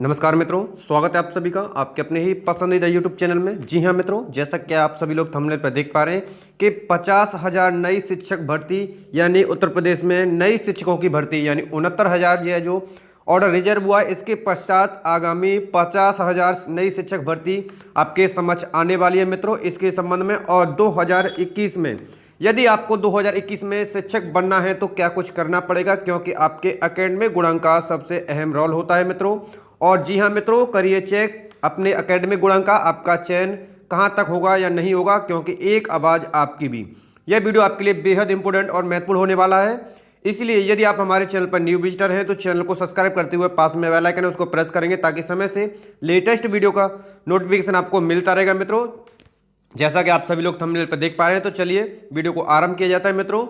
नमस्कार मित्रों, स्वागत है आप सभी का आपके अपने ही पसंदीदा यूट्यूब चैनल में। जी हाँ मित्रों, जैसा कि आप सभी लोग थंबनेल पर देख पा रहे हैं कि 50,000 नई शिक्षक भर्ती यानी उत्तर प्रदेश में नई शिक्षकों की भर्ती यानी 69,000 जो ऑर्डर रिजर्व हुआ है, इसके पश्चात आगामी 50,000 नई शिक्षक भर्ती आपके समक्ष आने वाली है मित्रों। इसके संबंध में और 2021 में यदि आपको 2021 में शिक्षक बनना है तो क्या कुछ करना पड़ेगा, क्योंकि आपके एकेडमिक गुणांक का सबसे अहम रोल होता है मित्रों। और जी हाँ मित्रों, करिए चेक अपने एकेडमिक गुणांक का, आपका चयन कहाँ तक होगा या नहीं होगा, क्योंकि एक आवाज़ आपकी भी। यह वीडियो आपके लिए बेहद इंपॉर्टेंट और महत्वपूर्ण होने वाला है। इसलिए यदि आप हमारे चैनल पर न्यू विजिटर हैं तो चैनल को सब्सक्राइब करते हुए पास में बेल आइकन है उसको प्रेस करेंगे, ताकि समय से लेटेस्ट वीडियो का नोटिफिकेशन आपको मिलता रहेगा मित्रों। जैसा कि आप सभी लोग थंबनेल पर देख पा रहे हैं, तो चलिए वीडियो को आरंभ किया जाता है मित्रों।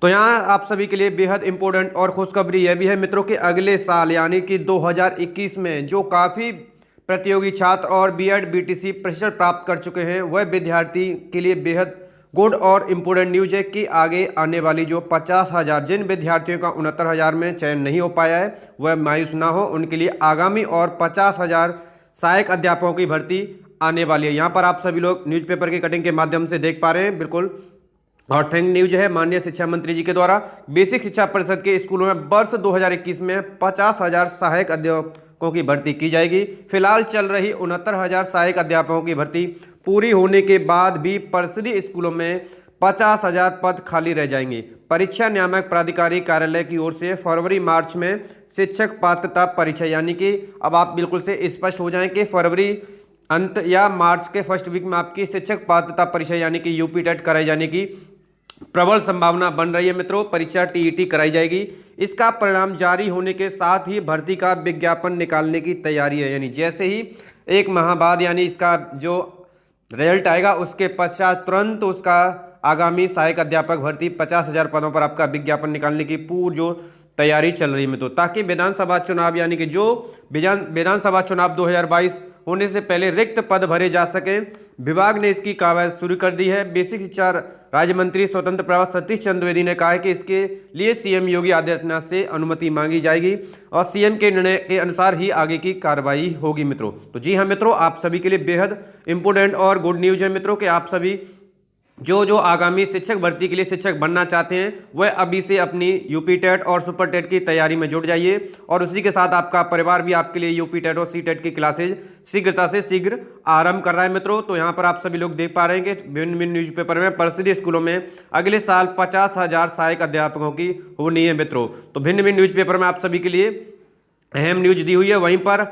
तो यहाँ आप सभी के लिए बेहद इंपॉर्टेंट और खुशखबरी यह भी है मित्रों कि अगले साल यानी कि 2021 में जो काफ़ी प्रतियोगी छात्र और बीएड बीटीसी प्रशिक्षण प्राप्त कर चुके हैं, वह विद्यार्थी के लिए बेहद गुड और इम्पोर्टेंट न्यूज है कि आगे आने वाली जो 50,000 जिन विद्यार्थियों का 69,000 में चयन नहीं हो पाया है, वह मायूस ना हो। उनके लिए आगामी और 50,000 सहायक अध्यापकों की भर्ती आने वाली है। यहाँ पर आप सभी लोग न्यूज़पेपर की कटिंग के माध्यम से देख पा रहे हैं बिल्कुल और थैंक न्यूज है माननीय शिक्षा मंत्री जी के द्वारा बेसिक शिक्षा परिषद के स्कूलों में वर्ष 2021 में 50,000 सहायक अध्यापकों की भर्ती की जाएगी। फिलहाल चल रही 69,000 सहायक अध्यापकों की भर्ती पूरी होने के बाद भी परिषदीय स्कूलों में 50,000 पद खाली रह जाएंगे। परीक्षा नियामक प्राधिकारी कार्यालय की ओर से फरवरी मार्च में शिक्षक पात्रता परीक्षा, यानी कि अब आप बिल्कुल से स्पष्ट हो जाएं कि फरवरी अंत या मार्च के फर्स्ट वीक में आपकी शिक्षक पात्रता परीक्षा यानी कि यूपी टेट कराई जाने की प्रबल संभावना बन रही है मित्रों। परीक्षा टीईटी कराई जाएगी। इसका परिणाम जारी होने के साथ ही भर्ती का विज्ञापन निकालने की तैयारी है, यानी जैसे ही एक माह बाद यानी इसका जो रिजल्ट आएगा उसके पश्चात तुरंत उसका आगामी सहायक अध्यापक भर्ती 50,000 पदों पर आपका विज्ञापन निकालने की पूरी जो तैयारी चल रही है मित्रों, ताकि विधानसभा चुनाव यानी कि जो विधानसभा चुनाव 2022 होने से पहले रिक्त पद भरे जा सके। विभाग ने इसकी कार्रवाई शुरू कर दी है। बेसिक शिक्षा राज्य मंत्री स्वतंत्र प्रभार सतीश चंद्र द्विवेदी ने कहा है कि इसके लिए सीएम योगी आदित्यनाथ से अनुमति मांगी जाएगी और सीएम के निर्णय के अनुसार ही आगे की कार्रवाई होगी मित्रों। तो जी हाँ मित्रों, आप सभी के लिए बेहद इंपॉर्टेंट और गुड न्यूज है मित्रों कि आप सभी जो आगामी शिक्षक भर्ती के लिए शिक्षक बनना चाहते हैं वह अभी से अपनी यूपी टेट और सुपर टेट की तैयारी में जुट जाइए, और उसी के साथ आपका परिवार भी आपके लिए यूपी टेट और सी टेट की क्लासेज शीघ्रता से शीघ्र आरंभ कर रहा है मित्रों। तो यहाँ पर आप सभी लोग देख पा रहे हैं कि भिन्न भिन्न न्यूज़पेपर में परिषदीय स्कूलों में अगले साल 50,000 सहायक अध्यापकों की होनी है मित्रों। तो भिन्न भिन्न न्यूज़पेपर में आप सभी के लिए अहम न्यूज दी हुई है। वहीं पर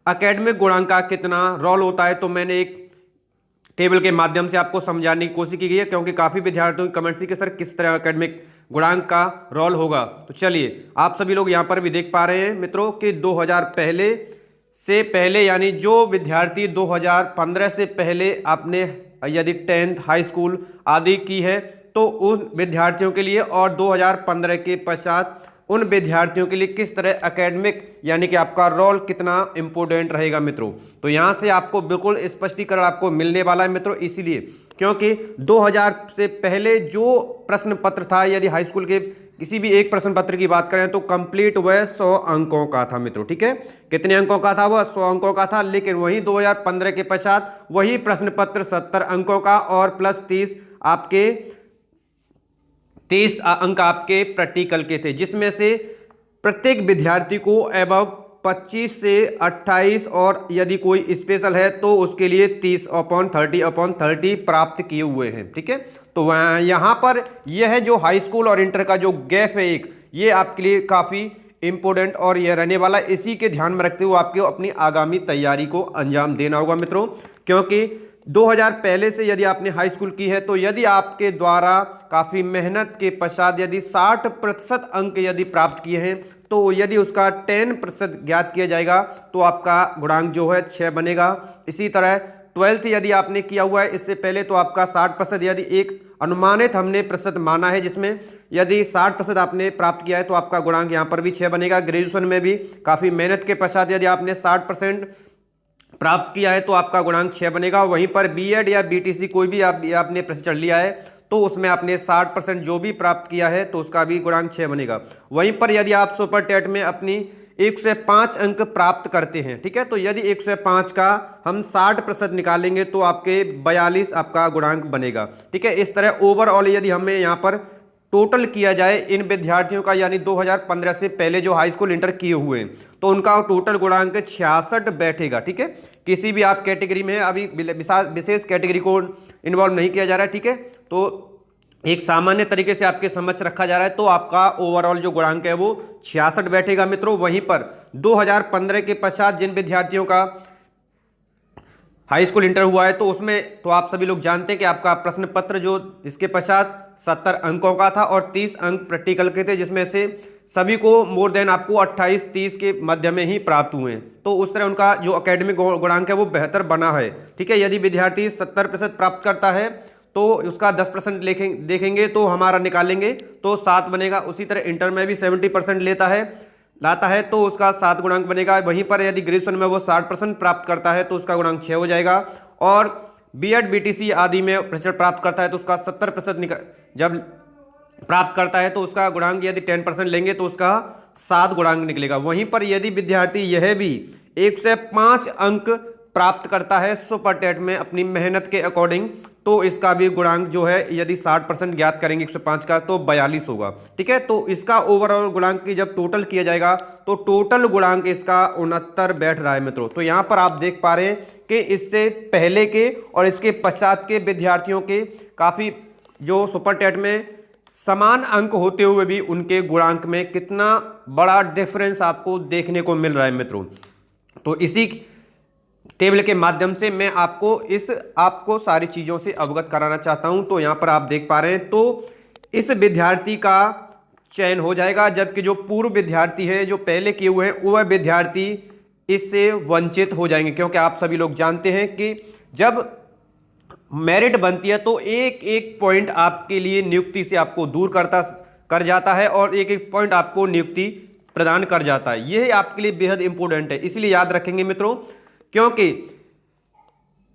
अकेडमिक गुणांक का कितना रोल होता है, तो मैंने एक टेबल के माध्यम से आपको समझाने की कोशिश की गई है, क्योंकि काफ़ी विद्यार्थियों की कमेंट्स थी कि सर किस तरह एकेडमिक गुणांक का रोल होगा। तो चलिए आप सभी लोग यहाँ पर भी देख पा रहे हैं मित्रों कि 2000 पहले यानी जो विद्यार्थी 2015 से पहले आपने यदि 10th हाई स्कूल आदि की है तो उन विद्यार्थियों के लिए, और 2015 के पश्चात उन विद्यार्थियों के लिए किस तरह एकेडमिक यानी कि आपका रोल कितना इंपॉर्टेंट रहेगा मित्रों। तो यहाँ से आपको बिल्कुल स्पष्टीकरण आपको मिलने वाला है मित्रों, इसीलिए क्योंकि 2000 से पहले जो प्रश्न पत्र था, यदि हाई स्कूल के किसी भी एक प्रश्न पत्र की बात करें तो कंप्लीट वह 100 अंकों का था मित्रों। ठीक है, कितने अंकों का था? वह 100 अंकों का था। लेकिन वही 2015 के पश्चात वही प्रश्न पत्र 70 अंकों का और प्लस 30 अंक आपके प्रैक्टिकल के थे, जिसमें से प्रत्येक विद्यार्थी को एबव 25 से 28 और यदि कोई स्पेशल है तो उसके लिए 30/30/30 प्राप्त किए हुए हैं। ठीक है, तो वहाँ यहाँ पर यह जो हाई स्कूल और इंटर का जो गैप है एक, ये आपके लिए काफ़ी इंपॉर्टेंट और यह रहने वाला, इसी के ध्यान में रखते हुए आपको अपनी आगामी तैयारी को अंजाम देना होगा मित्रों। क्योंकि 2000 पहले से यदि आपने हाई स्कूल की है तो यदि आपके द्वारा काफ़ी मेहनत के पश्चात यदि 60% अंक यदि प्राप्त किए हैं तो यदि उसका 10% ज्ञात किया जाएगा तो आपका गुणांक जो है 6 बनेगा। इसी तरह 12th यदि आपने किया हुआ है इससे पहले तो आपका 60% यदि एक अनुमानित हमने प्रतिशत माना है, जिसमें यदि 60% आपने प्राप्त किया है तो आपका गुणांक यहाँ पर भी 6 बनेगा। ग्रेजुएशन में भी काफ़ी मेहनत के पश्चात यदि आपने 60% प्राप्त किया है तो आपका गुणांक 6 बनेगा। वहीं पर बीएड या बीटीसी कोई भी आपने प्रशिक्षण लिया है तो उसमें आपने 60% जो भी प्राप्त किया है तो उसका भी गुणांक 6 बनेगा। वहीं पर यदि आप सुपर टेट में अपनी 105 अंक प्राप्त करते हैं। ठीक है, तो यदि 105 का हम 60% निकालेंगे तो आपके 42 आपका गुणांक बनेगा। ठीक है, इस तरह ओवरऑल यदि हमें यहाँ पर टोटल किया जाए इन विद्यार्थियों का, यानी 2015 से पहले जो हाई स्कूल इंटर किए हुए हैं, तो उनका टोटल गुणांक 66 बैठेगा। ठीक है, किसी भी आप कैटेगरी में अभी विशेष कैटेगरी को इन्वॉल्व नहीं किया जा रहा है। ठीक है, तो एक सामान्य तरीके से आपके समझ रखा जा रहा है, तो आपका ओवरऑल जो गुणांक है वो 66 बैठेगा मित्रों। वहीं पर 2015 के पश्चात जिन विद्यार्थियों का हाई स्कूल इंटर हुआ है, तो उसमें तो आप सभी लोग जानते हैं कि आपका प्रश्न पत्र जो इसके पश्चात 70 अंकों का था और 30 अंक प्रैक्टिकल के थे, जिसमें से सभी को मोर देन आपको 28-30 के मध्य में ही प्राप्त हुए हैं। तो उस तरह उनका जो एकेडमिक गुणांक है वो बेहतर बना है। ठीक है, यदि विद्यार्थी 70% प्राप्त करता है तो उसका 10% देखेंगे तो हमारा निकालेंगे तो 7 बनेगा। उसी तरह इंटर में भी 70% लाता है तो उसका 7 गुणांक बनेगा। वहीं पर यदि ग्रेजुएशन में वो 60% प्राप्त करता है तो उसका गुणांक 6 हो जाएगा। और बीएड बीटीसी आदि में प्रतिशत प्राप्त करता है तो उसका 70% जब प्राप्त करता है तो उसका गुणांक यदि 10% लेंगे तो उसका 7 गुणांक निकलेगा। वहीं पर यदि विद्यार्थी यह भी 105 अंक प्राप्त करता है सुपर टेट में अपनी मेहनत के अकॉर्डिंग, तो इसका भी गुणांक जो है यदि 60% ज्ञात करेंगे 105 का तो 42 होगा। ठीक है, तो इसका ओवरऑल गुणांक की जब टोटल किया जाएगा तो टोटल गुणांक इसका 69 बैठ रहा है मित्रों। तो यहाँ पर आप देख पा रहे हैं कि इससे पहले के और इसके पश्चात के विद्यार्थियों के काफ़ी जो सुपर टेट में समान अंक होते हुए भी उनके गुणांक में कितना बड़ा डिफरेंस आपको देखने को मिल रहा है मित्रों। तो इसी टेबल के माध्यम से मैं आपको सारी चीज़ों से अवगत कराना चाहता हूं। तो यहां पर आप देख पा रहे हैं, तो इस विद्यार्थी का चयन हो जाएगा, जबकि जो पूर्व विद्यार्थी हैं जो पहले किए हुए हैं वह विद्यार्थी इससे वंचित हो जाएंगे। क्योंकि आप सभी लोग जानते हैं कि जब मेरिट बनती है तो एक एक पॉइंट आपके लिए नियुक्ति से आपको दूर कर जाता है और एक एक पॉइंट आपको नियुक्ति प्रदान कर जाता है। यह आपके लिए बेहद इंपॉर्टेंट है, इसलिए याद रखेंगे मित्रों। क्योंकि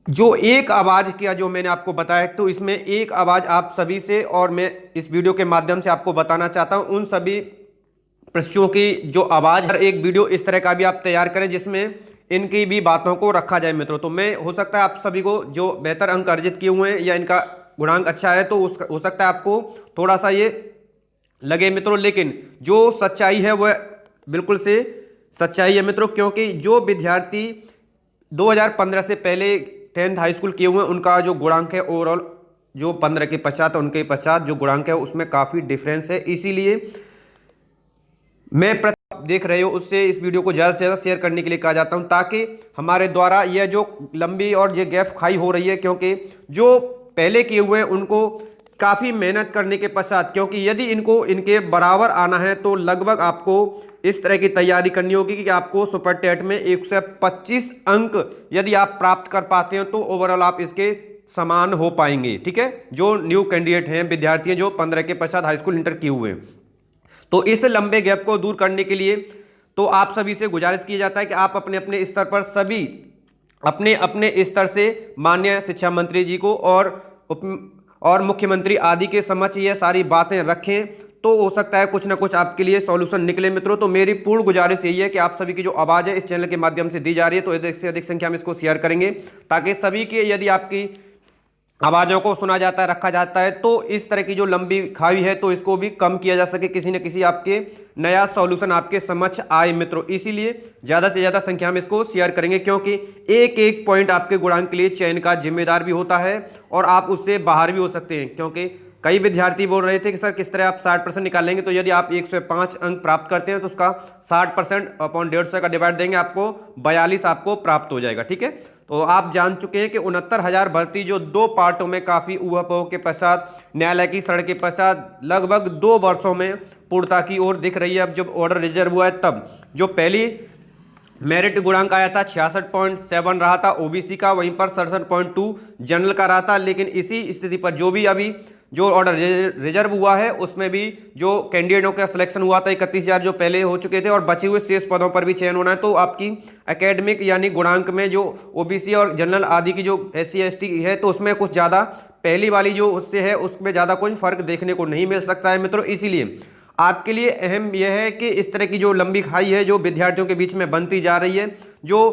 जो एक आवाज किया जो मैंने आपको बताया, तो इसमें एक आवाज आप सभी से, और मैं इस वीडियो के माध्यम से आपको बताना चाहता हूं उन सभी प्रश्नों की जो आवाज है। एक वीडियो इस तरह का भी आप तैयार करें जिसमें इनकी भी बातों को रखा जाए मित्रों। तो मैं हो सकता है आप सभी को जो बेहतर अंक अर्जित किए हुए हैं या इनका गुणांक अच्छा है तो हो सकता है आपको थोड़ा सा ये लगे मित्रों, लेकिन जो सच्चाई है वह बिल्कुल से सच्चाई है मित्रों। क्योंकि जो विद्यार्थी 2015 से पहले 10th हाई स्कूल किए हुए हैं उनका जो गुणांक है ओवरऑल जो 15 के पश्चात उनके पश्चात जो गुणांक है उसमें काफ़ी डिफरेंस है। इसीलिए मैं देख रहे हो उससे इस वीडियो को ज़्यादा से ज़्यादा शेयर करने के लिए कहा जाता हूं, ताकि हमारे द्वारा यह जो लंबी और ये गैप खाई हो रही है, क्योंकि जो पहले किए हुए हैं उनको काफ़ी मेहनत करने के पश्चात, क्योंकि यदि इनको इनके बराबर आना है तो लगभग आपको इस तरह की तैयारी करनी होगी कि आपको सुपर टेट में 125 अंक यदि आप प्राप्त कर पाते हो तो ओवरऑल आप इसके समान हो पाएंगे। ठीक है, जो न्यू कैंडिडेट हैं, विद्यार्थी हैं जो 15 के पश्चात हाई स्कूल इंटर किए हुए हैं। तो इस लंबे गैप को दूर करने के लिए तो आप सभी से गुजारिश किया जाता है कि आप अपने अपने स्तर पर सभी अपने अपने स्तर से माननीय शिक्षा मंत्री जी को और मुख्यमंत्री आदि के समक्ष ये सारी बातें रखें, तो हो सकता है कुछ ना कुछ आपके लिए सॉल्यूशन निकले मित्रों। तो मेरी पूर्ण गुजारिश यही है कि आप सभी की जो आवाज़ है इस चैनल के माध्यम से दी जा रही है तो अधिक से अधिक संख्या में इसको शेयर करेंगे, ताकि सभी के यदि आपकी आवाज़ों को सुना जाता है, रखा जाता है, तो इस तरह की जो लंबी खाई है तो इसको भी कम किया जा सके, किसी न किसी आपके नया सॉल्यूशन आपके समक्ष आए मित्रों। इसीलिए ज़्यादा से ज़्यादा संख्या में इसको शेयर करेंगे, क्योंकि एक एक पॉइंट आपके गुणांक के लिए चयन का जिम्मेदार भी होता है और आप उससे बाहर भी हो सकते हैं। क्योंकि कई विद्यार्थी बोल रहे थे कि सर किस तरह आप 60% निकाल लेंगे, तो यदि आप 105 अंक प्राप्त करते हैं तो उसका 60% अपॉन 150 का डिवाइड देंगे, आपको 42 आपको प्राप्त हो जाएगा। ठीक है, तो आप जान चुके हैं कि 69,000 भर्ती जो 2 पार्टों में काफ़ी ऊहापोह के पश्चात न्यायालय की शरण के पश्चात लगभग 2 वर्षों में पूर्णता की ओर दिख रही है। अब जब ऑर्डर रिजर्व हुआ है तब जो पहली मेरिट गुणांक आया था 66.7 रहा था ओबीसी का, वहीं पर 67.2 जनरल का रहा था। लेकिन इसी स्थिति पर जो भी अभी जो ऑर्डर रिजर्व हुआ है उसमें भी जो कैंडिडेटों का सिलेक्शन हुआ था 31,000 जो पहले हो चुके थे और बचे हुए शेष पदों पर भी चयन होना है, तो आपकी एकेडमिक यानी गुणांक में जो ओबीसी और जनरल आदि की जो SC ST है तो उसमें कुछ ज़्यादा पहली वाली जो उससे है उसमें ज़्यादा कोई फर्क देखने को नहीं मिल सकता है मित्रों। इसीलिए आपके लिए अहम यह है कि इस तरह की जो लंबी खाई है जो विद्यार्थियों के बीच में बनती जा रही है, जो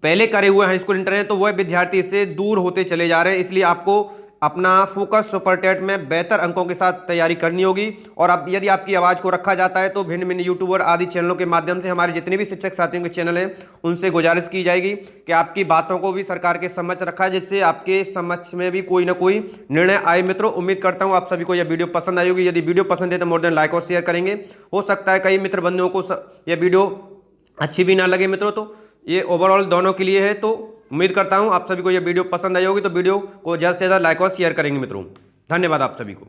पहले करे हुए हाई स्कूल इंटर हैं तो वह विद्यार्थी इससे दूर होते चले जा रहे हैं। इसलिए आपको अपना फोकस सुपर टेट में बेहतर अंकों के साथ तैयारी करनी होगी। और अब यदि आपकी आवाज़ को रखा जाता है तो भिन्न भिन्न यूट्यूबर आदि चैनलों के माध्यम से हमारे जितने भी शिक्षक साथियों के चैनल हैं उनसे गुजारिश की जाएगी कि आपकी बातों को भी सरकार के समक्ष रखा, जिससे आपके समक्ष में भी कोई ना कोई निर्णय आए। मित्रों, उम्मीद करता हूँ आप सभी को यह वीडियो पसंद आई होगी। यदि वीडियो पसंद है तो मोर देन लाइक और शेयर करेंगे। हो सकता है कई मित्र बंधुओं को यह वीडियो अच्छी भी ना लगे मित्रों, तो ये ओवरऑल दोनों के लिए है। तो उम्मीद करता हूँ आप सभी को यह वीडियो पसंद आई होगी, तो वीडियो को ज़्यादा से ज़्यादा लाइक और शेयर करेंगे मित्रों। धन्यवाद आप सभी को।